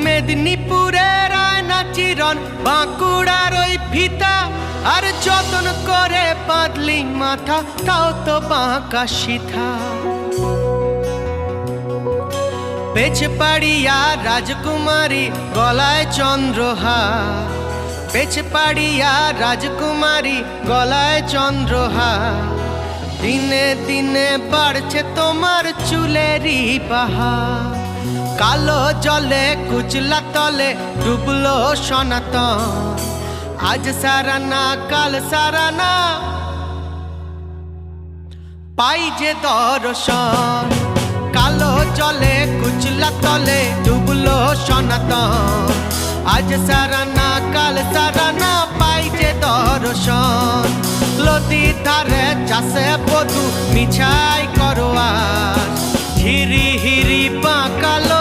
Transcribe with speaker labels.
Speaker 1: মেদিনীপুরের আয়না চিরন বাঁকুড়ার ওই ফিতা, আর যতন করে বাঁধলি মাথা তাও তো বাঁকা সিথা। পেছপাড়িয়া রাজকুমারী গলায় চন্দ্রহার, পেছপাড়িয়া রাজকুমারী গলায় চন্দ্রহার। দিনে দিনে বাড়ছে তোমার চুলেরই বাহার, কালো জলে কুচলা তলে ডুবলো সনাতন। আজ সারানা কাল সারানা পাই যে দর্শন, কালো জলে কুচলা তলে ডুবলো সনাতন। আজ সারানা কাল সারানা পাই যে দর্শন। নদীর ধারে চাষে বধু মিছাই করো আজ, হিরি হিরি বাঁকালো